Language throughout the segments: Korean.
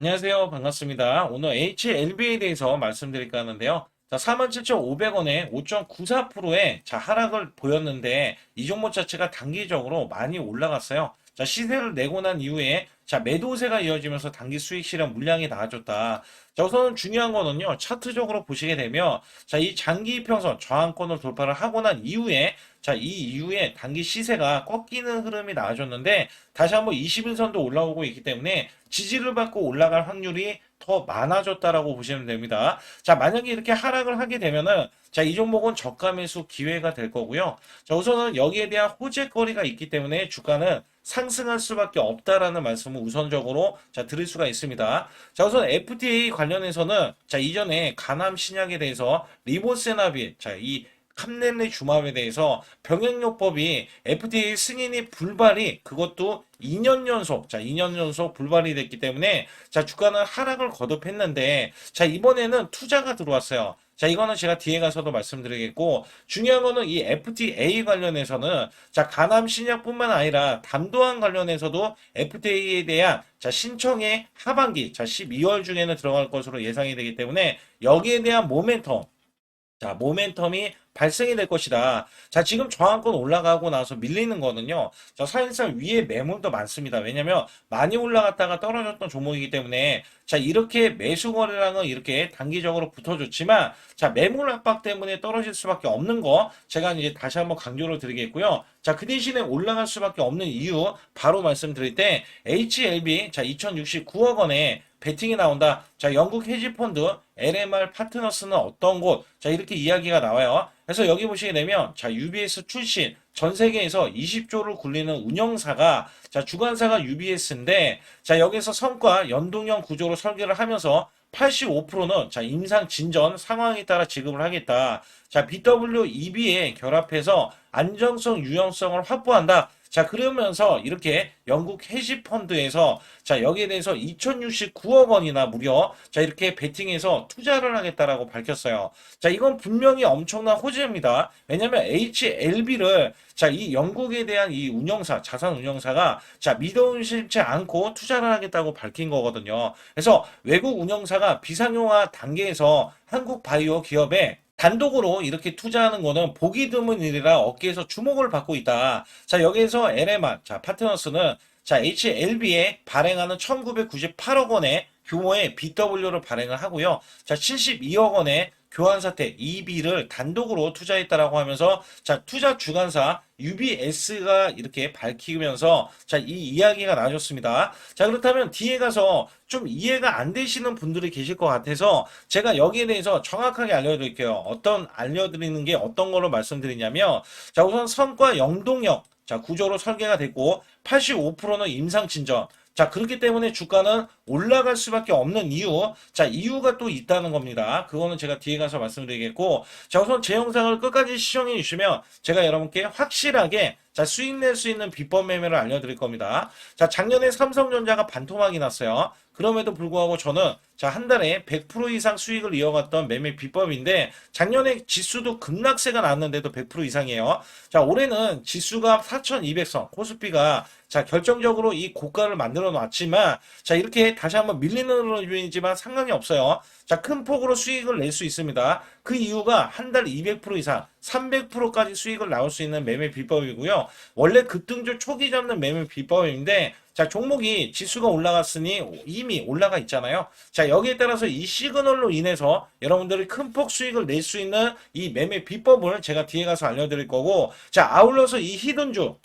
안녕하세요. 반갑습니다. 오늘 HLB에 대해서 말씀드릴까 하는데요. 자, 47,500원에 5.94%의 하락을 보였는데 이 종목 자체가 단기적으로 많이 올라갔어요. 자, 시세를 내고 난 이후에 매도세가 이어지면서 단기 수익 실현 물량이 나아졌다. 자, 우선 중요한 거는요. 차트적으로 보시게 되면 이 장기 이평선 저항권을 돌파를 하고 난 이후에 이 이후에 단기 시세가 꺾이는 흐름이 나아졌는데 다시 한번 21선도 올라오고 있기 때문에 지지를 받고 올라갈 확률이 더 많아졌다라고 보시면 됩니다. 자, 만약에 이렇게 하락을 하게 되면은 이 종목은 저가 매수 기회가 될 거고요. 자, 우선은 여기에 대한 호재거리가 있기 때문에 주가는 상승할 수밖에 없다라는 말씀을 우선적으로 드릴 수가 있습니다. 자, 우선 FTA 관련해서는 이전에 간암 신약에 대해서 리보세나빌 이 캄렌레 주맙에 대해서 병행요법이 FDA 승인이 불발이 그것도 2년 연속 2년 연속 불발이 됐기 때문에 주가는 하락을 거듭했는데 이번에는 투자가 들어왔어요. 이거는 제가 뒤에 가서도 말씀드리겠고 중요한 거는 이 FDA 관련해서는 간암 신약뿐만 아니라 담도암 관련해서도 FDA에 대한 신청의 하반기 12월 중에는 들어갈 것으로 예상이 되기 때문에 여기에 대한 모멘텀이 발생이 될 것이다. 자, 지금 저항권 올라가고 나서 밀리는 거는요. 사실상 위에 매물도 많습니다. 왜냐면 많이 올라갔다가 떨어졌던 종목이기 때문에 이렇게 매수 거래량은 이렇게 단기적으로 붙어줬지만 매물 압박 때문에 떨어질 수밖에 없는 거 제가 이제 다시 한번 강조를 드리겠고요. 그 대신에 올라갈 수밖에 없는 이유 바로 말씀드릴 때 HLB 2069억 원에 베팅이 나온다. 영국 헤지펀드 LMR 파트너스는 어떤 곳? 이렇게 이야기가 나와요. 그래서 여기 보시게 되면 UBS 출신 전 세계에서 20조를 굴리는 운영사가 주관사가 UBS인데 여기서 성과 연동형 구조로 설계를 하면서 85%는 임상 진전 상황에 따라 지급을 하겠다. BW EB에 결합해서 안정성 유연성을 확보한다. 그러면서 이렇게 영국 헤지펀드에서 여기에 대해서 2069억 원이나 무려 이렇게 베팅해서 투자를 하겠다라고 밝혔어요. 이건 분명히 엄청난 호재입니다. 왜냐면 HLB를 이 영국에 대한 이 운영사, 자산 운영사가 믿어오지 않고 투자를 하겠다고 밝힌 거거든요. 그래서 외국 운영사가 비상용화 단계에서 한국 바이오 기업에 단독으로 이렇게 투자하는 거는 보기 드문 일이라 업계에서 주목을 받고 있다. 여기에서 LMR, 파트너스는 HLB에 발행하는 1998억 원의 규모의 BW를 발행을 하고요. 72억 원의 교환사태 EB를 단독으로 투자했다라고 하면서 투자 주관사 UBS가 이렇게 밝히면서 이 이야기가 나눠졌습니다. 그렇다면 뒤에 가서 좀 이해가 안 되시는 분들이 계실 것 같아서 제가 여기에 대해서 정확하게 알려드릴게요. 알려드리는 게 어떤 걸로 말씀드리냐면 우선 성과 영동력 구조로 설계가 됐고 85%는 임상 진전. 그렇기 때문에 주가는 올라갈 수밖에 없는 이유가 또 있다는 겁니다. 그거는 제가 뒤에 가서 말씀드리겠고, 우선 제 영상을 끝까지 시청해 주시면 제가 여러분께 확실하게 수익 낼 수 있는 비법 매매를 알려드릴 겁니다. 작년에 삼성전자가 반토막이 났어요. 그럼에도 불구하고 저는 한 달에 100% 이상 수익을 이어갔던 매매 비법인데 작년에 지수도 급락세가 났는데도 100% 이상이에요. 올해는 지수가 4200선, 코스피가 결정적으로 이 고가를 만들어 놨지만 이렇게 다시 한번 밀리는 흐름이지만 상관이 없어요. 큰 폭으로 수익을 낼 수 있습니다. 그 이유가 한 달 200% 이상 300%까지 수익을 나올 수 있는 매매 비법이고요. 원래 급등주 초기 잡는 매매 비법인데 종목이 지수가 올라갔으니 이미 올라가 있잖아요. 여기에 따라서 이 시그널로 인해서 여러분들이 큰 폭 수익을 낼 수 있는 이 매매 비법을 제가 뒤에 가서 알려드릴 거고, 아울러서 이 히든주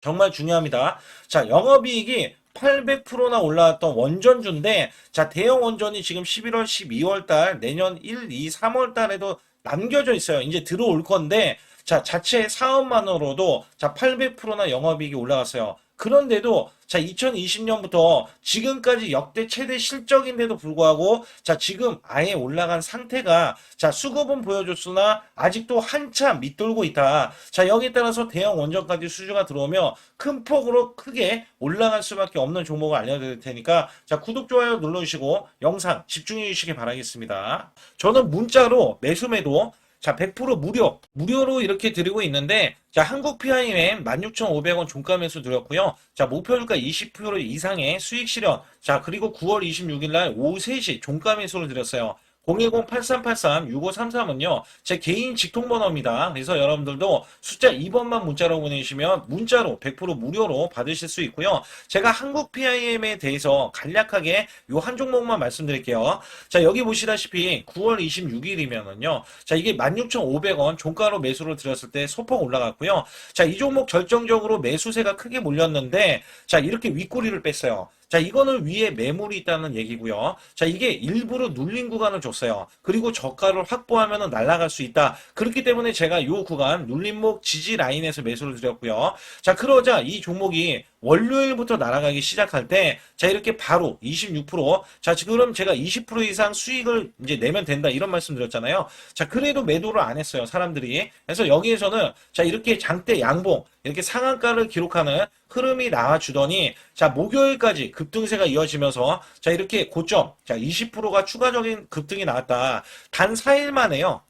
정말 중요합니다. 영업이익이 800%나 올라왔던 원전주인데 대형 원전이 지금 11월, 12월 달, 내년 1, 2, 3월 달에도 남겨져 있어요. 이제 들어올 건데 자체 사업만으로도 800%나 영업이익이 올라갔어요. 그런데도 2020년부터 지금까지 역대 최대 실적인데도 불구하고 지금 아예 올라간 상태가 수급은 보여줬으나 아직도 한참 밑돌고 있다. 여기에 따라서 대형 원전까지 수주가 들어오면 큰 폭으로 크게 올라갈 수밖에 없는 종목을 알려드릴 테니까 구독, 좋아요 눌러주시고 영상 집중해 주시기 바라겠습니다. 저는 문자로 매수 매도 자, 100% 무료로 이렇게 드리고 있는데, 자, 한국 PIM 16,500원 종가 매수 드렸고요. 자, 목표주가 20% 이상의 수익 실현. 자, 그리고 9월 26일 날 오후 3시 종가 매수를 드렸어요. 010-8383-6533은요, 제 개인 직통번호입니다. 그래서 여러분들도 숫자 2번만 문자로 보내주시면 문자로 100% 무료로 받으실 수 있고요. 제가 한국 PIM에 대해서 간략하게 요 한 종목만 말씀드릴게요. 자, 여기 보시다시피 9월 26일이면은요, 자, 이게 16,500원 종가로 매수를 드렸을 때 소폭 올라갔고요. 자, 이 종목 결정적으로 매수세가 크게 몰렸는데, 자, 이렇게 윗꼬리를 뺐어요. 자, 이거는 위에 매물이 있다는 얘기고요. 자, 이게 일부러 눌린 구간을 줬어요. 그리고 저가를 확보하면 날아갈 수 있다. 그렇기 때문에 제가 이 구간 눌림목 지지 라인에서 매수를 드렸고요. 자, 그러자 이 종목이 월요일부터 날아가기 시작할 때, 자, 이렇게 바로 26%, 자, 그럼 제가 20% 이상 수익을 이제 내면 된다. 이런 말씀 드렸잖아요. 자, 그래도 매도를 안 했어요. 사람들이. 그래서 여기에서는, 자, 이렇게 장대 양봉, 이렇게 상한가를 기록하는 흐름이 나와주더니, 자, 목요일까지 급등세가 이어지면서, 자, 이렇게 고점, 자, 20%가 추가적인 급등이 나왔다. 단 4일 만에요.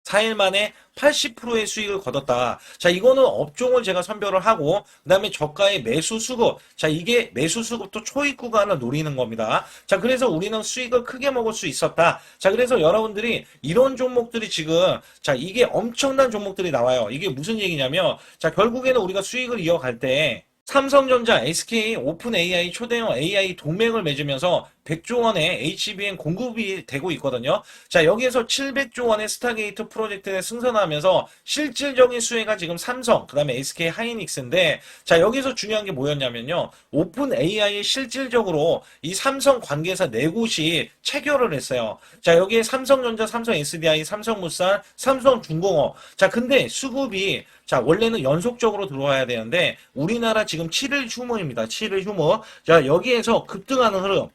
4일 만에 80%의 수익을 거뒀다. 자, 이거는 업종을 제가 선별을 하고, 그 다음에 저가의 매수 수급. 자, 이게 매수 수급도 초입 구간을 노리는 겁니다. 자, 그래서 우리는 수익을 크게 먹을 수 있었다. 자, 그래서 여러분들이 이런 종목들이 지금, 자, 이게 엄청난 종목들이 나와요. 이게 무슨 얘기냐면, 자, 결국에는 우리가 수익을 이어갈 때, 삼성전자, SK, 오픈 AI, 초대형 AI 동맹을 맺으면서 100조 원의 HBM 공급이 되고 있거든요. 자, 여기에서 700조 원의 스타게이트 프로젝트에 승선하면서 실질적인 수혜가 지금 삼성, 그 다음에 SK 하이닉스인데, 자, 여기서 중요한 게 뭐였냐면요. 오픈 AI에 실질적으로 이 삼성 관계사 네 곳이 체결을 했어요. 자, 여기에 삼성전자, 삼성 SDI, 삼성물산, 삼성중공업. 자, 근데 수급이, 자, 원래는 연속적으로 들어와야 되는데, 우리나라 지금 7일 휴무입니다. 7일 휴무. 자, 여기에서 급등하는 흐름.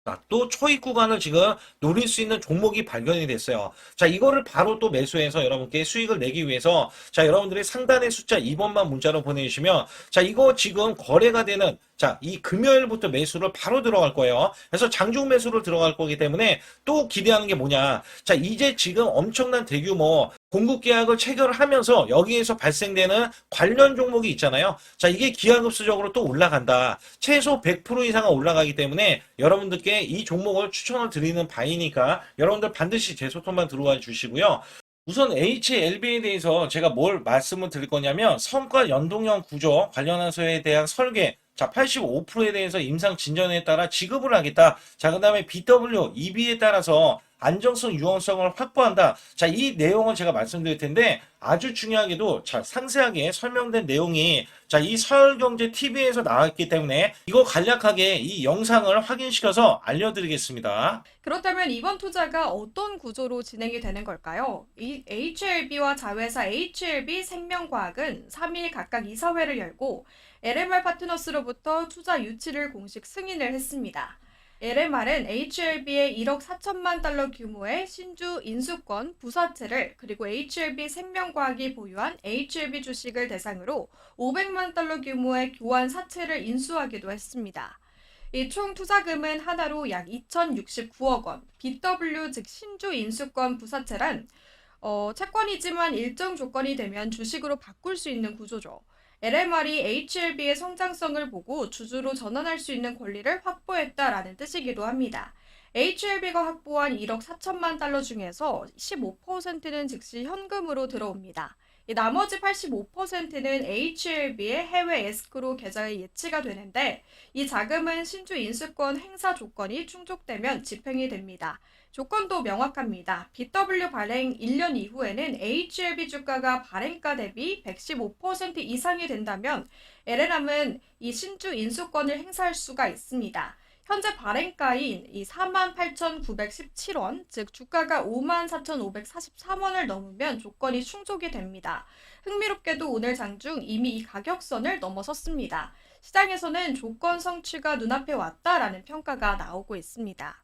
자, 또 초입 구간을 지금 노릴 수 있는 종목이 발견이 됐어요. 자, 이거를 바로 또 매수해서 여러분께 수익을 내기 위해서, 자, 여러분들이 상단의 숫자 2번만 문자로 보내주시면, 자, 이거 지금 거래가 되는, 자, 이 금요일부터 매수를 바로 들어갈 거예요. 그래서 장중 매수를 들어갈 거기 때문에 또 기대하는 게 뭐냐. 자, 이제 지금 엄청난 대규모 공급 계약을 체결을 하면서 여기에서 발생되는 관련 종목이 있잖아요. 자, 이게 기하급수적으로 또 올라간다. 최소 100% 이상은 올라가기 때문에 여러분들께 이 종목을 추천을 드리는 바이니까 여러분들 반드시 제 소통만 들어와 주시고요. 우선 HLB에 대해서 제가 뭘 말씀을 드릴 거냐면 성과 연동형 구조 관련해서에 대한 설계, 자, 85%에 대해서 임상 진전에 따라 지급을 하겠다. 자, 그 다음에 BW, EB에 따라서 안정성, 유연성을 확보한다. 자, 이 내용을 제가 말씀드릴 텐데 아주 중요하게도 자, 상세하게 설명된 내용이 자, 이 서울경제 TV에서 나왔기 때문에 이거 간략하게 이 영상을 확인시켜서 알려드리겠습니다. 그렇다면 이번 투자가 어떤 구조로 진행이 되는 걸까요? 이 HLB와 자회사 HLB 생명과학은 3일 각각 이사회를 열고 LMR 파트너스로부터 투자 유치를 공식 승인을 했습니다. LMR은 HLB의 1억 4천만 달러 규모의 신주 인수권 부사채를 그리고 HLB 생명과학이 보유한 HLB 주식을 대상으로 500만 달러 규모의 교환 사채를 인수하기도 했습니다. 이 총 투자금은 하나로 약 2,069억 원, BW 즉 신주 인수권 부사채란 채권이지만 일정 조건이 되면 주식으로 바꿀 수 있는 구조죠. LMR이 HLB의 성장성을 보고 주주로 전환할 수 있는 권리를 확보했다라는 뜻이기도 합니다. HLB가 확보한 1억 4천만 달러 중에서 15%는 즉시 현금으로 들어옵니다. 나머지 85%는 HLB의 해외 에스크로 계좌에 예치가 되는데 이 자금은 신주 인수권 행사 조건이 충족되면 집행이 됩니다. 조건도 명확합니다. BW 발행 1년 이후에는 HLB 주가가 발행가 대비 115% 이상이 된다면 LLM은 이 신주 인수권을 행사할 수가 있습니다. 현재 발행가인 이 48,917원, 즉 주가가 54,543원을 넘으면 조건이 충족이 됩니다. 흥미롭게도 오늘 장중 이미 이 가격선을 넘어섰습니다. 시장에서는 조건 성취가 눈앞에 왔다라는 평가가 나오고 있습니다.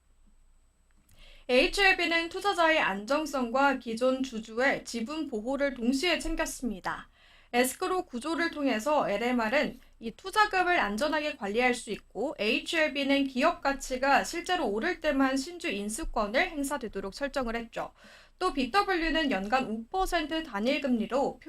HLB는 투자자의 안정성과 기존 주주의 지분 보호를 동시에 챙겼습니다. 에스크로 구조를 통해서 LMR은 이 투자금을 안전하게 관리할 수 있고 HLB는 기업 가치가 실제로 오를 때만 신주 인수권을 행사되도록 설정을 했죠. 또 BW는 연간 5% 단일 금리로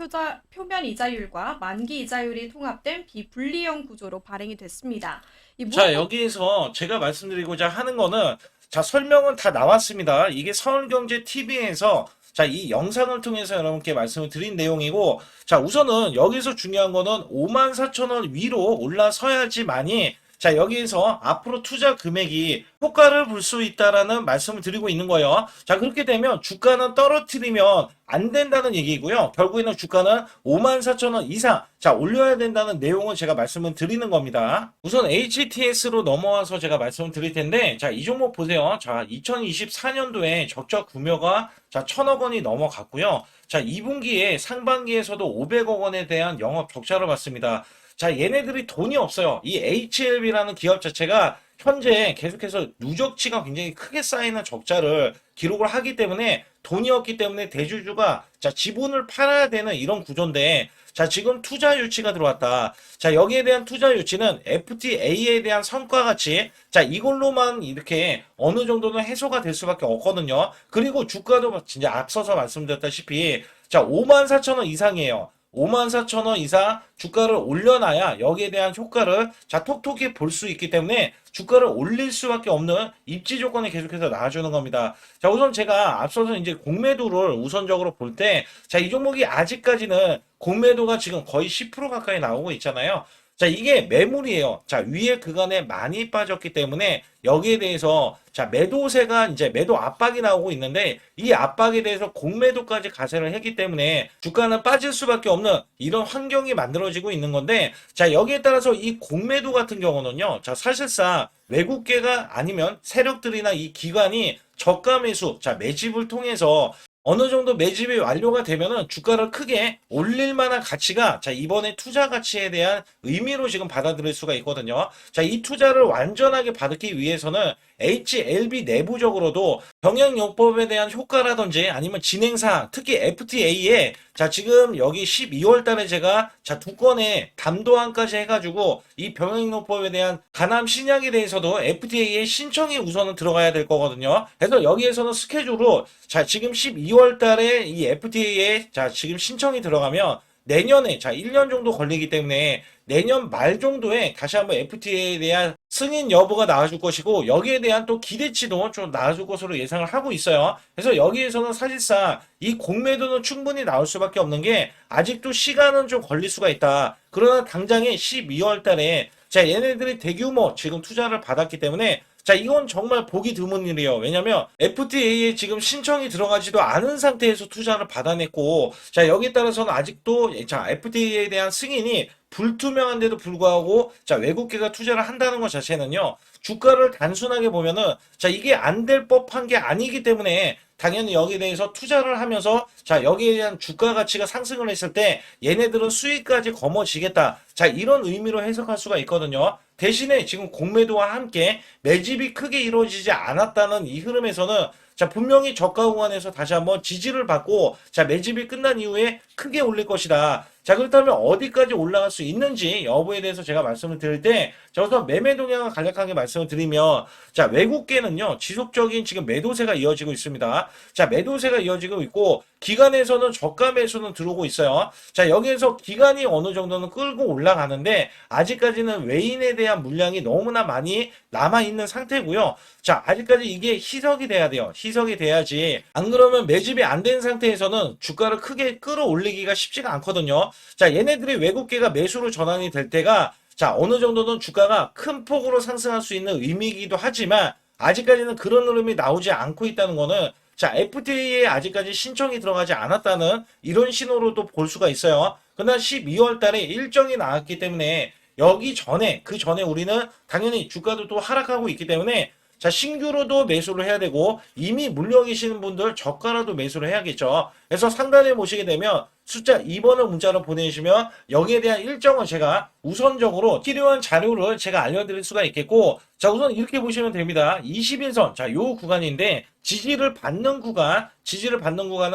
표면 이자율과 만기 이자율이 통합된 비분리형 구조로 발행이 됐습니다. 이 자, 무엇보 여기에서 제가 말씀드리고자 하는 거는, 자, 설명은 다 나왔습니다. 이게 서울경제 TV에서, 자, 이 영상을 통해서 여러분께 말씀을 드린 내용이고, 자, 우선은 여기서 중요한 거는 54,000원 위로 올라서야지만이, 자, 여기에서 앞으로 투자 금액이 효과를 볼 수 있다라는 말씀을 드리고 있는 거예요. 자, 그렇게 되면 주가는 떨어뜨리면 안 된다는 얘기고요. 결국에는 주가는 54,000원 이상, 자, 올려야 된다는 내용을 제가 말씀을 드리는 겁니다. 우선 HTS로 넘어와서 제가 말씀을 드릴 텐데, 자, 이 종목 보세요. 자, 2024년도에 적자 규모가, 자, 1,000억 원이 넘어갔고요. 자, 2분기에 상반기에서도 500억 원에 대한 영업 적자를 봤습니다. 자, 얘네들이 돈이 없어요. 이 HLB라는 기업 자체가 현재 계속해서 누적치가 굉장히 크게 쌓이는 적자를 기록을 하기 때문에 돈이 없기 때문에 대주주가, 자, 지분을 팔아야 되는 이런 구조인데, 자, 지금 투자 유치가 들어왔다. 자, 여기에 대한 투자 유치는 FTA에 대한 성과 같이, 자, 이걸로만 이렇게 어느 정도는 해소가 될 수밖에 없거든요. 그리고 주가도 진짜 앞서서 말씀드렸다시피, 자, 54,000원 이상이에요. 54,000원 이상 주가를 올려놔야 여기에 대한 효과를, 자, 톡톡히 볼 수 있기 때문에 주가를 올릴 수밖에 없는 입지 조건이 계속해서 나와주는 겁니다. 자, 우선 제가 앞서서 이제 공매도를 우선적으로 볼 때, 자, 이 종목이 아직까지는 공매도가 지금 거의 10% 가까이 나오고 있잖아요. 자, 이게 매물이에요. 자, 위에 그간에 많이 빠졌기 때문에 여기에 대해서, 자, 매도세가 이제 매도 압박이 나오고 있는데, 이 압박에 대해서 공매도까지 가세를 했기 때문에 주가는 빠질 수밖에 없는 이런 환경이 만들어지고 있는 건데, 자, 여기에 따라서 이 공매도 같은 경우는요, 자, 사실상 외국계가 아니면 세력들이나 이 기관이 저가 매수, 자, 매집을 통해서 어느 정도 매집이 완료가 되면은 주가를 크게 올릴 만한 가치가, 자, 이번에 투자 가치에 대한 의미로 지금 받아들일 수가 있거든요. 자, 이 투자를 완전하게 받기 위해서는 HLB 내부적으로도 병행요법에 대한 효과라든지 아니면 진행사항, 특히 FTA에, 자, 지금 여기 12월 달에 제가, 자, 2건의 담도안까지 해가지고 이 병행요법에 대한 간암 신약에 대해서도 FTA에 신청이 우선은 들어가야 될 거거든요. 그래서 여기에서는 스케줄로, 자, 지금 12월 달에 이 FTA에, 자, 지금 신청이 들어가면 내년에, 자, 1년 정도 걸리기 때문에 내년 말 정도에 다시 한번 FTA에 대한 승인 여부가 나와줄 것이고, 여기에 대한 또 기대치도 좀 나와줄 것으로 예상을 하고 있어요. 그래서 여기에서는 사실상 이 공매도는 충분히 나올 수밖에 없는 게, 아직도 시간은 좀 걸릴 수가 있다. 그러나 당장에 12월 달에, 자, 얘네들이 대규모 지금 투자를 받았기 때문에, 자, 이건 정말 보기 드문 일이에요. 왜냐면 FTA에 지금 신청이 들어가지도 않은 상태에서 투자를 받아냈고, 자, 여기에 따라서는 아직도, 자, FTA에 대한 승인이 불투명한데도 불구하고, 자, 외국계가 투자를 한다는 것 자체는요, 주가를 단순하게 보면은, 자, 이게 안 될 법한 게 아니기 때문에 당연히 여기에 대해서 투자를 하면서, 자, 여기에 대한 주가 가치가 상승을 했을 때 얘네들은 수익까지 거머쥐겠다. 자, 이런 의미로 해석할 수가 있거든요. 대신에 지금 공매도와 함께 매집이 크게 이루어지지 않았다는 이 흐름에서는, 자, 분명히 저가 구간에서 다시 한번 지지를 받고, 자, 매집이 끝난 이후에 크게 올릴 것이다. 자, 그렇다면 어디까지 올라갈 수 있는지 여부에 대해서 제가 말씀을 드릴 때, 자, 우선 매매 동향을 간략하게 말씀을 드리면, 자, 외국계는요, 지속적인 지금 매도세가 이어지고 있습니다. 자, 매도세가 이어지고 있고, 기관에서는 저가 매수는 들어오고 있어요. 자, 여기에서 기관이 어느 정도는 끌고 올라가는데, 아직까지는 외인에 대한 물량이 너무나 많이 남아있는 상태고요. 자, 아직까지 이게 희석이 돼야 돼요. 희석이 돼야지. 안 그러면 매집이 안 된 상태에서는 주가를 크게 끌어올리기가 쉽지가 않거든요. 자, 얘네들이 외국계가 매수로 전환이 될 때가, 자, 어느 정도는 주가가 큰 폭으로 상승할 수 있는 의미이기도 하지만, 아직까지는 그런 흐름이 나오지 않고 있다는 거는, 자, FTA에 아직까지 신청이 들어가지 않았다는 이런 신호로도 볼 수가 있어요. 그러나 12월 달에 일정이 나왔기 때문에 여기 전에, 그 전에 우리는 당연히 주가도 또 하락하고 있기 때문에, 자, 신규로도 매수를 해야 되고, 이미 물려 계시는 분들 저가라도 매수를 해야겠죠. 그래서 상단에 보시게 되면 숫자 2번을 문자로 보내주시면 여기에 대한 일정을 제가 우선적으로 필요한 자료를 제가 알려드릴 수가 있겠고, 자, 우선 이렇게 보시면 됩니다. 21선, 자, 요 구간인데 지지를 받는 구간은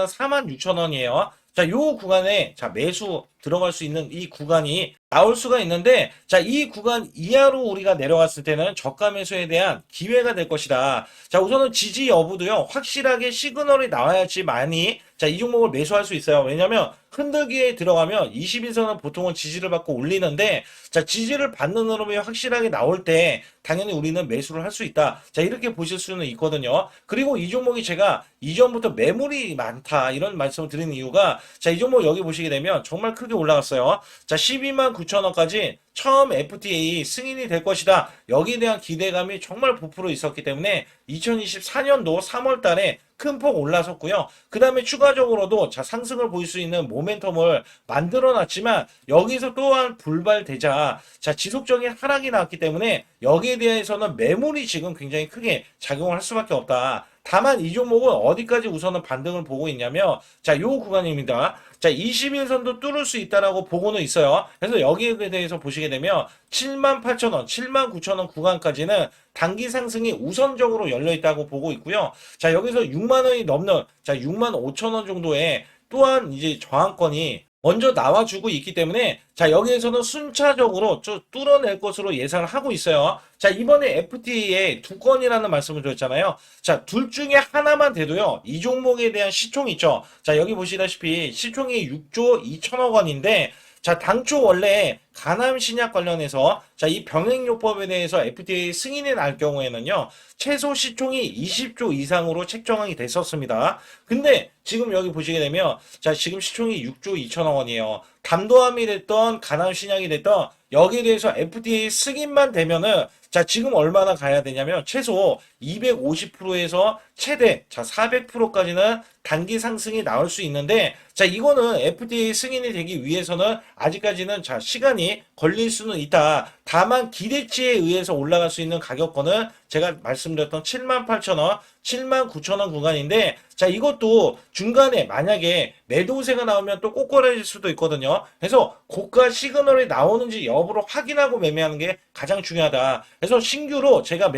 46,000원이에요. 자, 요 구간에, 자, 매수 들어갈 수 있는 이 구간이 나올 수가 있는데, 자, 이 구간 이하로 우리가 내려갔을 때는 저가 매수에 대한 기회가 될 것이다. 자, 우선은 지지 여부도요, 확실하게 시그널이 나와야지만이, 자, 이 종목을 매수할 수 있어요. 왜냐면, 흔들기에 들어가면 21선은 보통은 지지를 받고 올리는데, 자, 지지를 받는 흐름이 확실하게 나올 때, 당연히 우리는 매수를 할 수 있다. 자, 이렇게 보실 수는 있거든요. 그리고 이 종목이 제가 이전부터 매물이 많다, 이런 말씀을 드리는 이유가, 자, 이 종목 여기 보시게 되면 정말 크게 올라갔어요. 자, 12만 9천 원까지 처음 FTA 승인이 될 것이다. 여기에 대한 기대감이 정말 부풀어 있었기 때문에 2024년도 3월 달에 큰 폭 올라섰고요. 그 다음에 추가적으로도 자, 상승을 보일 수 있는 모멘텀을 만들어 놨지만 여기서 또한 불발되자 자, 지속적인 하락이 나왔기 때문에 여기에 대해서는 매물이 지금 굉장히 크게 작용을 할 수밖에 없다. 다만 이 종목은 어디까지 우선은 반등을 보고 있냐면 자, 요 구간입니다. 자, 21선도 뚫을 수 있다라고 보고는 있어요. 그래서 여기에 대해서 보시게 되면 78,000원, 79,000원 구간까지는 단기 상승이 우선적으로 열려 있다고 보고 있고요. 자, 여기서 6만 원이 넘는 자, 6만 5천 원 정도의 또한 이제 저항권이 먼저 나와주고 있기 때문에 자, 여기에서는 순차적으로 좀 뚫어낼 것으로 예상을 하고 있어요. 자, 이번에 FTA에 두 건이라는 말씀을 드렸잖아요. 자, 둘 중에 하나만 돼도요, 이 종목에 대한 시총이 있죠. 자, 여기 보시다시피 시총이 6조 2천억 원인데 자, 당초 원래 간암 신약 관련해서 자, 이 병행요법에 대해서 FDA 승인이 날 경우에는요, 최소 시총이 20조 이상으로 책정이 됐었습니다. 근데 지금 여기 보시게 되면 자, 지금 시총이 6조 2천억 원이에요. 담도암이 됐던 간암 신약이 됐던 여기에 대해서 FDA 승인만 되면은 자, 지금 얼마나 가야 되냐면 최소 250%에서 최대 자, 400%까지는 단기 상승이 나올 수 있는데 자, 이거는 FDA 승인이 되기 위해서는 아직까지는 자, 시간이 걸릴 수는 있다. 다만 기대치에 의해서 올라갈 수 있는 가격권은 제가 말씀드렸던 78,000원, 79,000원 구간인데 자, 이것도 중간에 만약에 매도세가 나오면 또 꼬꾸라질 수도 있거든요. 그래서 고가 시그널이 나오는지 여부를 확인하고 매매하는 게 가장 중요하다. 그래서 신규로 제가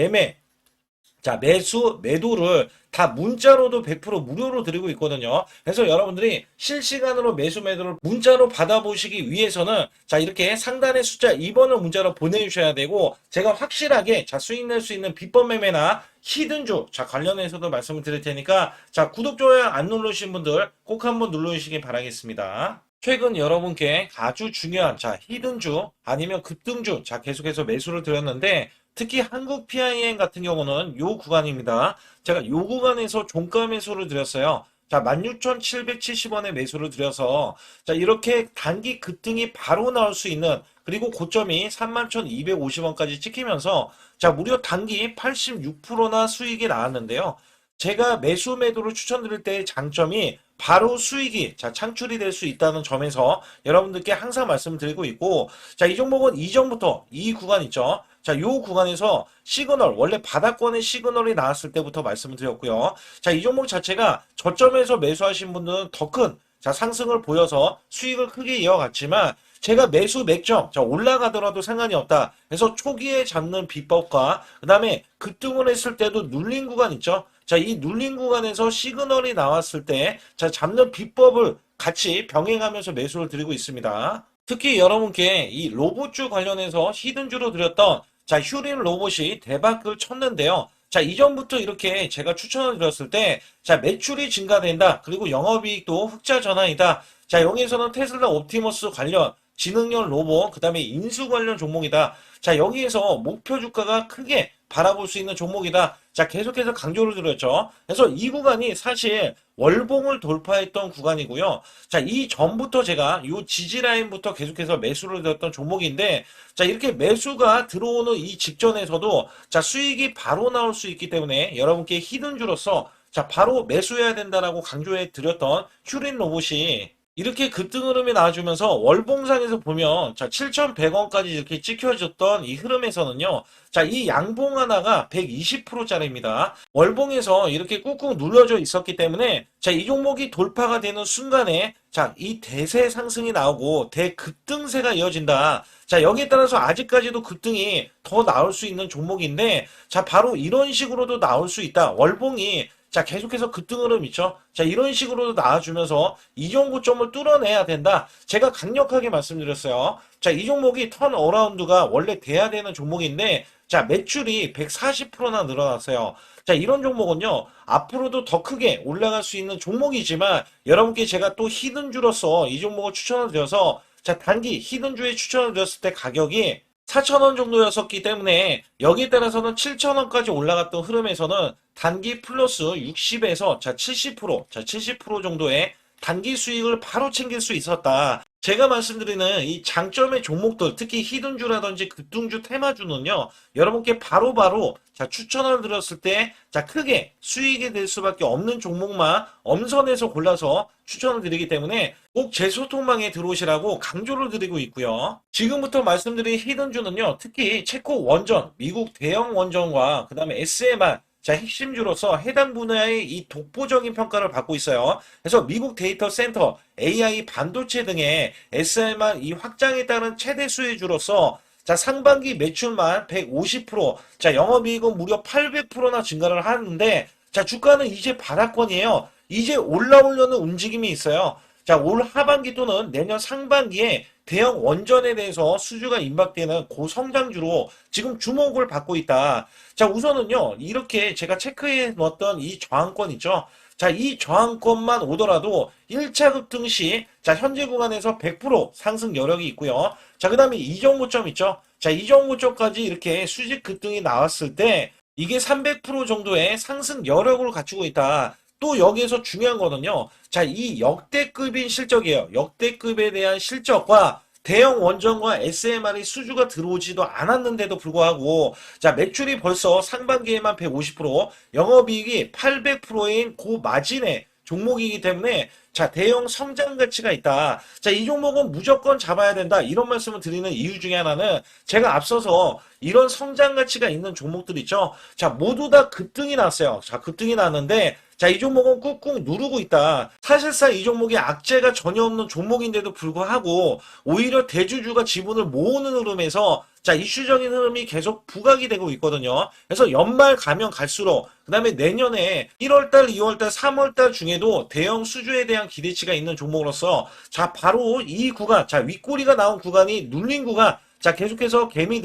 자, 매수, 매도를 다 문자로도 100% 무료로 드리고 있거든요. 그래서 여러분들이 실시간으로 매수, 매도를 문자로 받아보시기 위해서는 자, 이렇게 상단의 숫자 2번을 문자로 보내주셔야 되고 제가 확실하게 자, 수익 낼 수 있는 비법 매매나 히든주 자, 관련해서도 말씀을 드릴 테니까 자, 구독, 좋아요 안 누르신 분들 꼭 한번 눌러주시기 바라겠습니다. 최근 여러분께 아주 중요한 자, 히든주 아니면 급등주 자, 계속해서 매수를 드렸는데 특히 한국 PIN 같은 경우는 요 구간입니다. 제가 요 구간에서 종가 매수를 드렸어요. 자, 16,770원에 매수를 드려서 자, 이렇게 단기 급등이 바로 나올 수 있는 그리고 고점이 31,250원까지 찍히면서 자, 무려 단기 86%나 수익이 나왔는데요. 제가 매수 매도를 추천드릴 때의 장점이 바로 수익이 자, 창출이 될 수 있다는 점에서 여러분들께 항상 말씀드리고 있고 자, 이 종목은 이전부터 이 구간 있죠. 자, 요 구간에서 시그널, 원래 바닥권의 시그널이 나왔을 때부터 말씀을 드렸고요. 자, 이 종목 자체가 저점에서 매수하신 분들은 더 큰, 자, 상승을 보여서 수익을 크게 이어갔지만, 제가 매수 맥점, 자, 올라가더라도 상관이 없다. 그래서 초기에 잡는 비법과, 그 다음에 급등을 했을 때도 눌린 구간 있죠. 자, 이 눌린 구간에서 시그널이 나왔을 때, 자, 잡는 비법을 같이 병행하면서 매수를 드리고 있습니다. 특히 여러분께 이 로봇주 관련해서 히든주로 드렸던 자, 휴린 로봇이 대박을 쳤는데요. 자, 이전부터 이렇게 제가 추천을 드렸을 때, 자, 매출이 증가된다. 그리고 영업이익도 흑자 전환이다. 자, 여기에서는 테슬라 옵티머스 관련 지능형 로봇, 그 다음에 인수 관련 종목이다. 자, 여기에서 목표 주가가 크게 바라볼 수 있는 종목이다. 자, 계속해서 강조를 드렸죠. 그래서 이 구간이 사실 월봉을 돌파했던 구간이고요. 자, 이 전부터 제가 이 지지 라인부터 계속해서 매수를 드렸던 종목인데, 자, 이렇게 매수가 들어오는 이 직전에서도 자, 수익이 바로 나올 수 있기 때문에 여러분께 히든주로서 자, 바로 매수해야 된다라고 강조해 드렸던 휴린 로봇이 이렇게 급등 흐름이 나와주면서 월봉상에서 보면 자, 7,100원까지 이렇게 찍혀졌던 이 흐름에서는요. 자, 이 양봉 하나가 120%짜리입니다. 월봉에서 이렇게 꾹꾹 눌러져 있었기 때문에 자, 이 종목이 돌파가 되는 순간에 자, 이 대세 상승이 나오고 대급등세가 이어진다. 자, 여기에 따라서 아직까지도 급등이 더 나올 수 있는 종목인데 자, 바로 이런 식으로도 나올 수 있다. 월봉이 자, 계속해서 급등 흐름 있죠? 자, 이런 식으로 나와주면서 이전 고점을 뚫어내야 된다. 제가 강력하게 말씀드렸어요. 자, 이 종목이 턴어라운드가 원래 돼야 되는 종목인데, 자, 매출이 140%나 늘어났어요. 자, 이런 종목은요, 앞으로도 더 크게 올라갈 수 있는 종목이지만, 여러분께 제가 또 히든주로서 이 종목을 추천을 드려서, 자, 단기 히든주에 추천을 드렸을 때 가격이 4,000원 정도였었기 때문에 여기에 따라서는 7,000원까지 올라갔던 흐름에서는 단기 플러스 60에서 자 70% 정도의 단기 수익을 바로 챙길 수 있었다. 제가 말씀드리는 이 장점의 종목들, 특히 히든주라든지 급등주, 테마주는요, 여러분께 바로바로 자 추천을 드렸을 때 자 크게 수익이 될 수밖에 없는 종목만 엄선해서 골라서 추천을 드리기 때문에 꼭 제 소통방에 들어오시라고 강조를 드리고 있고요. 지금부터 말씀드린 히든주는요, 특히 체코 원전, 미국 대형 원전과 그 다음에 SMR, 자, 핵심주로서 해당 분야의 이 독보적인 평가를 받고 있어요. 그래서 미국 데이터 센터, AI 반도체 등의 SMR 이 확장에 따른 최대 수혜주로서 자, 상반기 매출만 150%, 자, 영업이익은 무려 800%나 증가를 하는데, 자, 주가는 이제 바닥권이에요. 이제 올라오려는 움직임이 있어요. 자, 올 하반기 또는 내년 상반기에 대형 원전에 대해서 수주가 임박되는 고성장주로 지금 주목을 받고 있다. 자, 우선은요, 이렇게 제가 체크해 놓았던 이 저항권 있죠. 자, 이 저항권만 오더라도 1차 급등 시, 자, 현재 구간에서 100% 상승 여력이 있고요. 자, 그 다음에 이전 고점 있죠. 자, 이전 고점까지 이렇게 수직 급등이 나왔을 때, 이게 300% 정도의 상승 여력을 갖추고 있다. 또 여기에서 중요한 거는요. 자, 이 역대급인 실적이에요. 역대급에 대한 실적과 대형 원전과 SMR이 수주가 들어오지도 않았는데도 불구하고 자, 매출이 벌써 상반기에만 150%, 영업이익이 800%인 고마진의 종목이기 때문에 자, 대형 성장 가치가 있다. 자, 이 종목은 무조건 잡아야 된다. 이런 말씀을 드리는 이유 중에 하나는 제가 앞서서 이런 성장 가치가 있는 종목들 있죠. 자, 모두 다 급등이 났어요. 자, 급등이 났는데 자, 이 종목은 꾹꾹 누르고 있다. 사실상 이 종목이 악재가 전혀 없는 종목인데도 불구하고 오히려 대주주가 지분을 모으는 흐름에서 자, 이슈적인 흐름이 계속 부각이 되고 있거든요. 그래서 연말 가면 갈수록 그 다음에 내년에 1월달, 2월달, 3월달 중에도 대형 수주에 대한 기대치가 있는 종목으로서 자, 바로 이 구간, 자, 윗꼬리가 나온 구간이 눌린 구간, 자, 계속해서 개미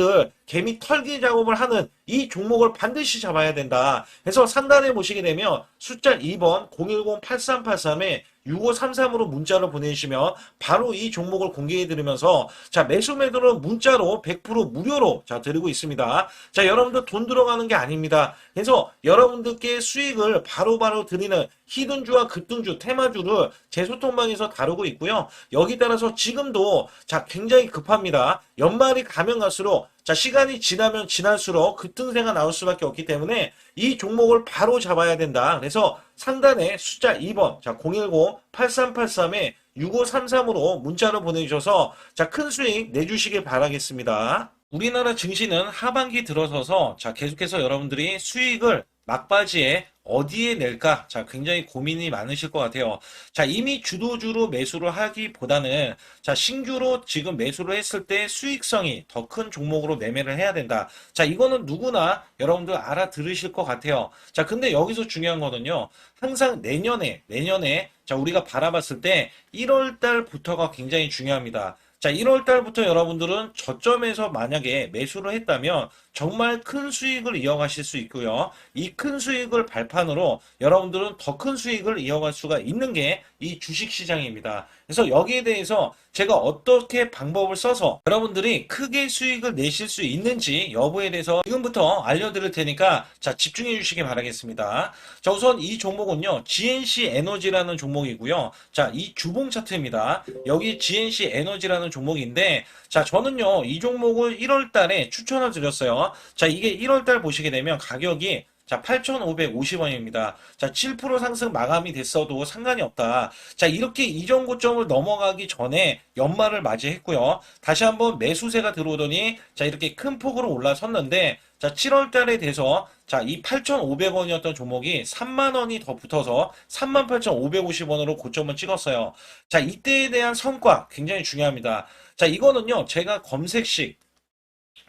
털기 작업을 하는 이 종목을 반드시 잡아야 된다. 그래서 상단에 보시게 되면 숫자 2번 010-8383에 6533으로 문자를 보내주시면 바로 이 종목을 공개해 드리면서 자, 매수 매도는 문자로 100% 무료로 자, 드리고 있습니다. 자, 여러분들 돈 들어가는 게 아닙니다. 그래서 여러분들께 수익을 바로바로 드리는 히든주와 급등주, 테마주를 제 소통방에서 다루고 있고요. 여기 따라서 지금도 자, 굉장히 급합니다. 연말이 가면 갈수록 자, 시간이 지나면 지날수록 급등세가 나올 수밖에 없기 때문에 이 종목을 바로 잡아야 된다. 그래서 상단에 숫자 2번, 자, 010-8383에 6533으로 문자를 보내주셔서 자, 큰 수익 내주시길 바라겠습니다. 우리나라 증시는 하반기 들어서서 자, 계속해서 여러분들이 수익을 막바지에 어디에 낼까? 자, 굉장히 고민이 많으실 것 같아요. 자, 이미 주도주로 매수를 하기보다는 자, 신규로 지금 매수를 했을 때 수익성이 더 큰 종목으로 매매를 해야 된다. 자, 이거는 누구나 여러분들 알아들으실 것 같아요. 자, 근데 여기서 중요한 거는요. 항상 내년에 자, 우리가 바라봤을 때 1월 달부터가 굉장히 중요합니다. 자, 1월 달부터 여러분들은 저점에서 만약에 매수를 했다면 정말 큰 수익을 이어가실 수 있고요. 이 큰 수익을 발판으로 여러분들은 더 큰 수익을 이어갈 수가 있는 게 이 주식시장입니다. 그래서 여기에 대해서 제가 어떻게 방법을 써서 여러분들이 크게 수익을 내실 수 있는지 여부에 대해서 지금부터 알려드릴 테니까 자, 집중해 주시기 바라겠습니다. 자, 우선 이 종목은요, GNC 에너지라는 종목이고요. 자, 이 주봉 차트입니다. 여기 GNC 에너지라는 종목인데 자, 저는요, 이 종목을 1월 달에 추천을 드렸어요. 자, 이게 1월 달 보시게 되면 가격이 자, 8,550원입니다. 자, 7% 상승 마감이 됐어도 상관이 없다. 자, 이렇게 이전 고점을 넘어가기 전에 연말을 맞이했고요. 다시 한번 매수세가 들어오더니 자, 이렇게 큰 폭으로 올라섰는데 자, 7월 달에 돼서 자, 이 8,500원이었던 종목이 3만 원이 더 붙어서 38,550원으로 고점을 찍었어요. 자, 이때에 대한 성과 굉장히 중요합니다. 자, 이거는요, 제가 검색식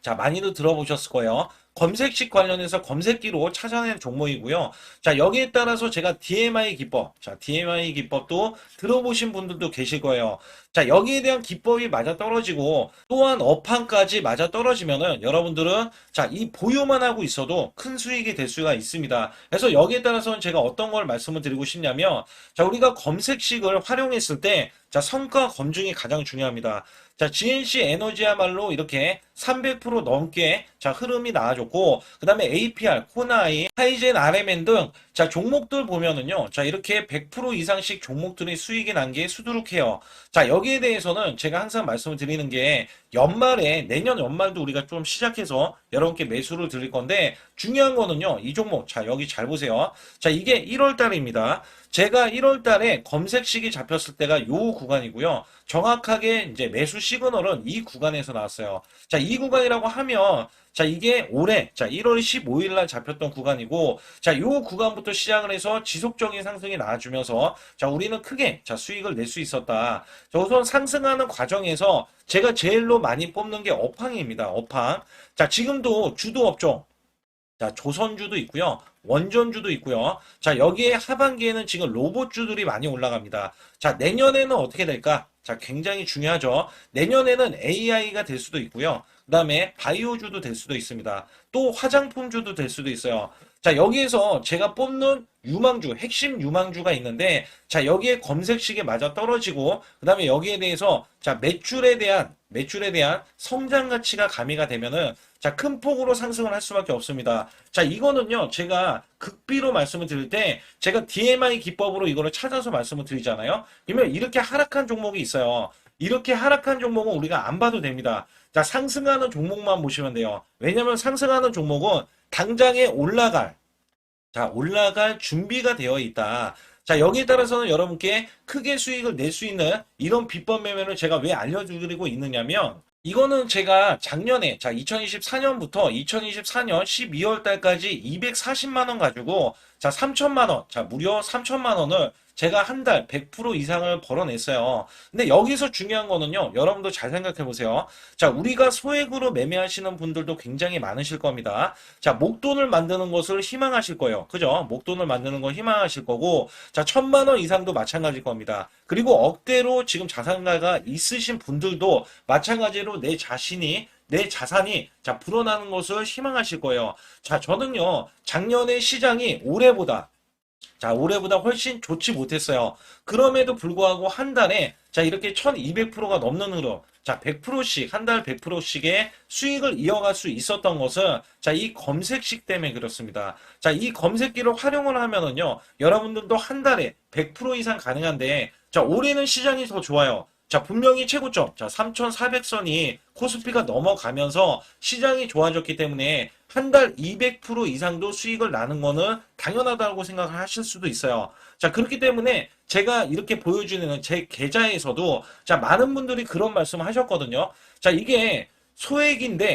자, 많이들 들어보셨을 거예요. 검색식 관련해서 검색기로 찾아낸 종목이고요. 자, 여기에 따라서 제가 DMI 기법, 자, DMI 기법도 들어보신 분들도 계실 거예요. 자, 여기에 대한 기법이 맞아 떨어지고 또한 업황까지 맞아 떨어지면은 여러분들은 자, 이 보유만 하고 있어도 큰 수익이 될 수가 있습니다. 그래서 여기에 따라서는 제가 어떤 걸 말씀을 드리고 싶냐면 자, 우리가 검색식을 활용했을 때 자, 성과 검증이 가장 중요합니다. 자, GNC 에너지야말로 이렇게 300% 넘게 자, 흐름이 나와줬고, 그 다음에 APR, 코나이, 하이젠, RMN 등 자, 종목들 보면은요. 자, 이렇게 100% 이상씩 종목들이 수익이 난 게 수두룩해요. 자, 여기에 대해서는 제가 항상 말씀을 드리는 게 연말에, 내년 연말도 우리가 좀 시작해서 여러분께 매수를 드릴 건데, 중요한 거는요. 이 종목, 자, 여기 잘 보세요. 자, 이게 1월 달입니다. 제가 1월 달에 검색식이 잡혔을 때가 요 구간이고요. 정확하게 이제 매수 시그널은 이 구간에서 나왔어요. 자, 이 구간이라고 하면 자, 이게 올해 자, 1월 15일 날 잡혔던 구간이고 자, 요 구간부터 시작을 해서 지속적인 상승이 나와주면서 자, 우리는 크게 자, 수익을 낼 수 있었다. 자, 우선 상승하는 과정에서 제가 제일로 많이 뽑는 게 업황입니다. 업황. 자, 지금도 주도 업종 자, 조선주도 있고요. 원전주도 있고요. 자, 여기에 하반기에는 지금 로봇주들이 많이 올라갑니다. 자, 내년에는 어떻게 될까? 자, 굉장히 중요하죠. 내년에는 AI가 될 수도 있고요. 그 다음에 바이오주도 될 수도 있습니다. 또 화장품주도 될 수도 있어요. 자, 여기에서 제가 뽑는 유망주, 핵심 유망주가 있는데, 자, 여기에 검색식에 맞아 떨어지고, 그 다음에 여기에 대해서, 자, 매출에 대한 성장 가치가 가미가 되면은, 자, 큰 폭으로 상승을 할 수밖에 없습니다. 자, 이거는요, 제가 극비로 말씀을 드릴 때, 제가 DMI 기법으로 이거를 찾아서 말씀을 드리잖아요. 그러면 이렇게 하락한 종목이 있어요. 이렇게 하락한 종목은 우리가 안 봐도 됩니다. 자, 상승하는 종목만 보시면 돼요. 왜냐면 상승하는 종목은 당장에 올라갈 준비가 되어 있다. 자, 여기에 따라서는 여러분께 크게 수익을 낼 수 있는 이런 비법 매매를 제가 왜 알려드리고 있느냐면, 이거는 제가 작년에, 자, 2024년부터 2024년 12월 달까지 240만 원 가지고, 자, 3천만 원, 자, 무려 3천만 원을 제가 한 달 100% 이상을 벌어냈어요. 근데 여기서 중요한 거는요, 여러분도 잘 생각해 보세요. 자, 우리가 소액으로 매매하시는 분들도 굉장히 많으실 겁니다. 자, 목돈을 만드는 것을 희망하실 거예요. 그죠? 목돈을 만드는 걸 희망하실 거고, 자, 1,000만 원 이상도 마찬가지일 겁니다. 그리고 억대로 지금 자산가가 있으신 분들도 마찬가지로 내 자산이 자 불어나는 것을 희망하실 거예요. 자, 저는요 작년에 시장이 올해보다 훨씬 좋지 못했어요. 그럼에도 불구하고 한 달에 자 이렇게 1200%가 넘는 흐름, 자 100%씩 한 달 100%씩의 수익을 이어갈 수 있었던 것은 자 이 검색식 때문에 그렇습니다. 자, 이 검색기를 활용을 하면은요 여러분들도 한 달에 100% 이상 가능한데 자 올해는 시장이 더 좋아요. 자, 분명히 최고점, 자, 3,400선이 코스피가 넘어가면서 시장이 좋아졌기 때문에 한 달 200% 이상도 수익을 나는 거는 당연하다고 생각을 하실 수도 있어요. 자, 그렇기 때문에 제가 이렇게 보여주는 제 계좌에서도 자, 많은 분들이 그런 말씀을 하셨거든요. 자, 이게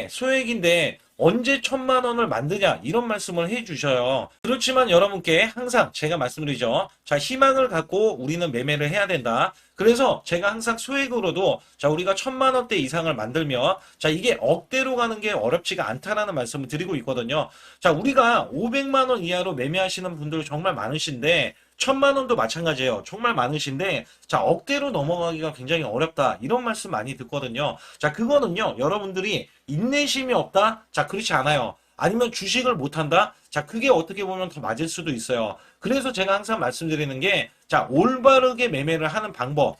소액인데 언제 1,000만 원을 만드냐 이런 말씀을 해주셔요. 그렇지만 여러분께 항상 제가 말씀드리죠. 자, 희망을 갖고 우리는 매매를 해야 된다. 그래서 제가 항상 소액으로도 자 우리가 1,000만 원대 이상을 만들면 자 이게 억대로 가는 게 어렵지가 않다라는 말씀을 드리고 있거든요. 자, 우리가 500만 원 이하로 매매하시는 분들 정말 많으신데 1,000만 원도 마찬가지예요. 정말 많으신데 자 억대로 넘어가기가 굉장히 어렵다 이런 말씀 많이 듣거든요. 자, 그거는요 여러분들이 인내심이 없다? 자, 그렇지 않아요. 아니면 주식을 못한다? 자, 그게 어떻게 보면 더 맞을 수도 있어요. 그래서 제가 항상 말씀드리는 게 자 올바르게 매매를 하는 방법,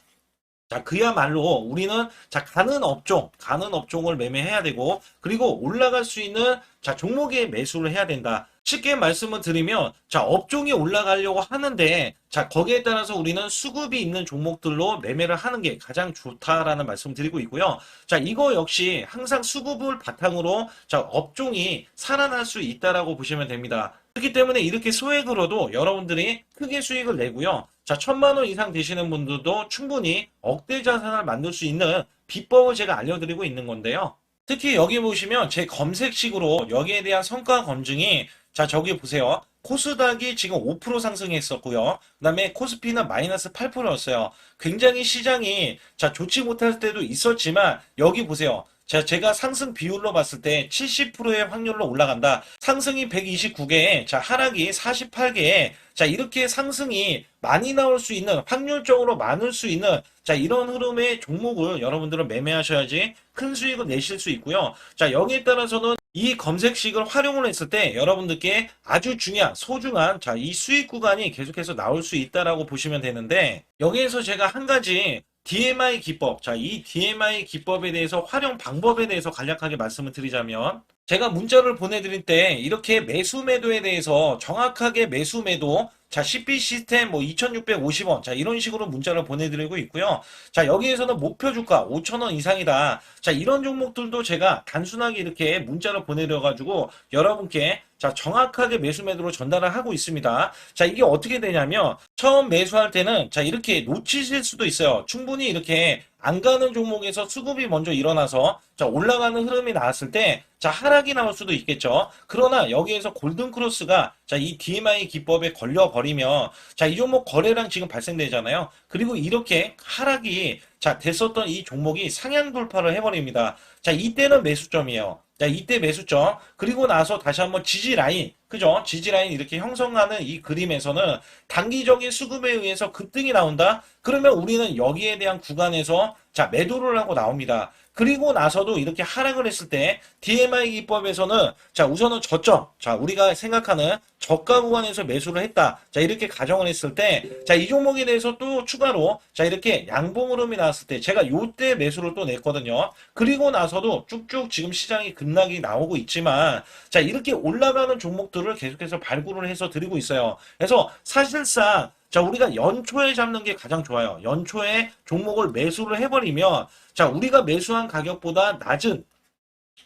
자, 그야말로 우리는 자 가는 업종을 매매해야 되고 그리고 올라갈 수 있는 자 종목에 매수를 해야 된다. 쉽게 말씀을 드리면 자 업종이 올라가려고 하는데 자 거기에 따라서 우리는 수급이 있는 종목들로 매매를 하는 게 가장 좋다라는 말씀 드리고 있고요. 자, 이거 역시 항상 수급을 바탕으로 자 업종이 살아날 수 있다라고 보시면 됩니다. 그렇기 때문에 이렇게 소액으로도 여러분들이 크게 수익을 내고요. 자, 1,000만 원 이상 되시는 분들도 충분히 억대 자산을 만들 수 있는 비법을 제가 알려드리고 있는 건데요. 특히 여기 보시면 제 검색식으로 여기에 대한 성과 검증이 자, 저기 보세요. 코스닥이 지금 5% 상승했었고요. 그 다음에 코스피는 마이너스 8%였어요. 굉장히 시장이 자 좋지 못할 때도 있었지만 여기 보세요. 제가 상승 비율로 봤을 때 70%의 확률로 올라간다. 상승이 129개에, 하락이 48개에, 이렇게 상승이 많이 나올 수 있는, 확률적으로 많을 수 있는, 이런 흐름의 종목을 여러분들은 매매하셔야지 큰 수익을 내실 수 있고요. 여기에 따라서는 이 검색식을 활용을 했을 때 여러분들께 아주 중요한, 소중한, 이 수익 구간이 계속해서 나올 수 있다라고 보시면 되는데, 여기에서 제가 한 가지 DMI 기법, 이 DMI 기법에 대해서 활용 방법에 대해서 간략하게 말씀을 드리자면, 제가 문자를 보내드릴 때 이렇게 매수 매도에 대해서 정확하게 매수 매도, CP 시스템 뭐 2,650원, 이런 식으로 문자를 보내드리고 있고요. 여기에서는 목표 주가 5,000원 이상이다. 이런 종목들도 제가 단순하게 이렇게 문자를 보내드려가지고 여러분께 정확하게 매수 매도로 전달을 하고 있습니다. 이게 어떻게 되냐면, 처음 매수할 때는 이렇게 놓치실 수도 있어요. 충분히 이렇게 안 가는 종목에서 수급이 먼저 일어나서 올라가는 흐름이 나왔을 때 하락이 나올 수도 있겠죠. 그러나 여기에서 골든크로스가 이 DMI 기법에 걸려버리면 이 종목 거래량 지금 발생되잖아요. 그리고 이렇게 하락이 됐었던 이 종목이 상향 돌파를 해버립니다. 이때는 매수점이에요. 이때 매수점. 그리고 나서 다시 한번 지지 라인, 그죠? 지지 라인 이렇게 형성하는 이 그림에서는 단기적인 수급에 의해서 급등이 나온다? 그러면 우리는 여기에 대한 구간에서 매도를 하고 나옵니다. 그리고 나서도 이렇게 하락을 했을 때 DMI 기법에서는 우선은 저점, 우리가 생각하는 저가 구간에서 매수를 했다. 이렇게 가정을 했을 때 이 종목에 대해서 또 추가로 이렇게 양봉 흐름이 나왔을 때 제가 요때 매수를 또 냈거든요. 그리고 나서도 쭉쭉 지금 시장이 급락이 나오고 있지만 이렇게 올라가는 종목들을 계속해서 발굴을 해서 드리고 있어요. 그래서 사실상 우리가 연초에 잡는 게 가장 좋아요. 연초에 종목을 매수를 해버리면 우리가 매수한 가격보다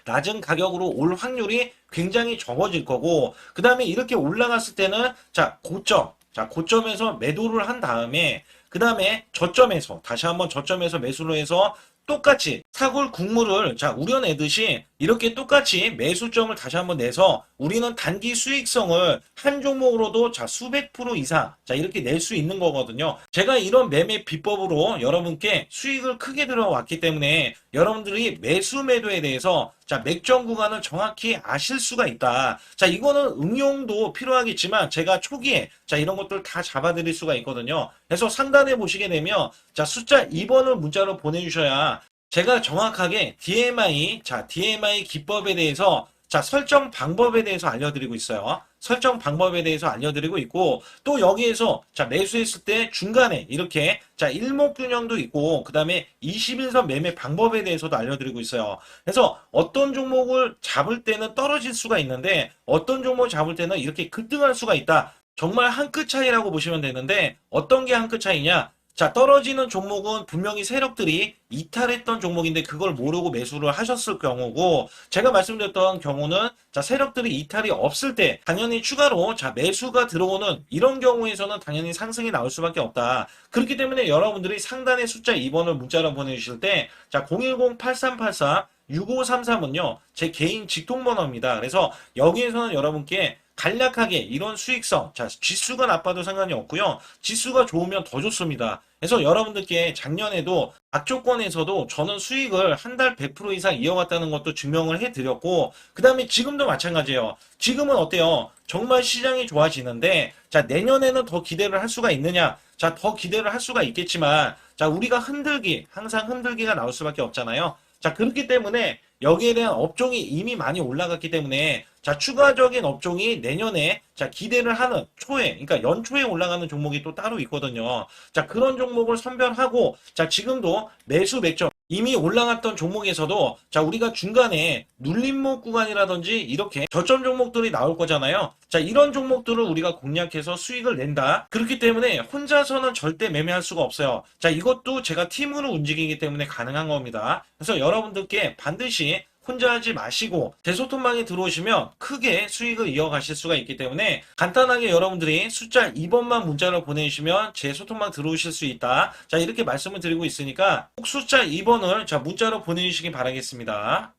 낮은 가격으로 올 확률이 굉장히 적어질 거고, 그 다음에 이렇게 올라갔을 때는 고점에서 매도를 한 다음에, 그 다음에 저점에서 다시 한번 저점에서 매수를 해서 똑같이 사골 국물을 우려내듯이 이렇게 똑같이 매수점을 다시 한번 내서 우리는 단기 수익성을 한 종목으로도 수백 프로 이상 이렇게 낼 수 있는 거거든요. 제가 이런 매매 비법으로 여러분께 수익을 크게 들어왔기 때문에 여러분들이 매수 매도에 대해서 맥점 구간을 정확히 아실 수가 있다. 이거는 응용도 필요하겠지만 제가 초기에 이런 것들 다 잡아드릴 수가 있거든요. 그래서 상단에 보시게 되면 숫자 2번을 문자로 보내주셔야 제가 정확하게 DMI 기법에 대해서 설정 방법에 대해서 알려드리고 있어요. 설정 방법에 대해서 알려드리고 있고, 또 여기에서 매수했을 때 중간에 이렇게 일목균형도 있고, 그 다음에 21선 매매 방법에 대해서도 알려드리고 있어요. 그래서 어떤 종목을 잡을 때는 떨어질 수가 있는데 어떤 종목을 잡을 때는 이렇게 급등할 수가 있다. 정말 한 끗 차이라고 보시면 되는데, 어떤 게 한 끗 차이냐? 떨어지는 종목은 분명히 세력들이 이탈했던 종목인데 그걸 모르고 매수를 하셨을 경우고, 제가 말씀드렸던 경우는 세력들이 이탈이 없을 때 당연히 추가로 매수가 들어오는 이런 경우에서는 당연히 상승이 나올 수밖에 없다. 그렇기 때문에 여러분들이 상단에 숫자 2번을 문자로 보내주실 때 010-8384-6533은요 제 개인 직통번호입니다. 그래서 여기에서는 여러분께 간략하게 이런 수익성, 지수가 나빠도 상관이 없고요. 지수가 좋으면 더 좋습니다. 그래서 여러분들께 작년에도 악조건에서도 저는 수익을 한 달 100% 이상 이어갔다는 것도 증명을 해드렸고, 그 다음에 지금도 마찬가지예요. 지금은 어때요? 정말 시장이 좋아지는데 내년에는 더 기대를 할 수가 있느냐? 더 기대를 할 수가 있겠지만 우리가 항상 흔들기가 나올 수밖에 없잖아요. 그렇기 때문에 여기에 대한 업종이 이미 많이 올라갔기 때문에 추가적인 업종이 내년에 기대를 하는 그러니까 연초에 올라가는 종목이 또 따로 있거든요. 그런 종목을 선별하고 지금도 매수 맥점 이미 올라갔던 종목에서도 우리가 중간에 눌림목 구간이라든지 이렇게 저점 종목들이 나올 거잖아요. 이런 종목들을 우리가 공략해서 수익을 낸다. 그렇기 때문에 혼자서는 절대 매매할 수가 없어요. 이것도 제가 팀으로 움직이기 때문에 가능한 겁니다. 그래서 여러분들께 반드시 혼자 하지 마시고 대소통방에 들어오시면 크게 수익을 이어가실 수가 있기 때문에 간단하게 여러분들이 숫자 2번만 문자로 보내주시면 제 소통방 들어오실 수 있다. 이렇게 말씀을 드리고 있으니까 꼭 숫자 2번을 문자로 보내주시기 바라겠습니다.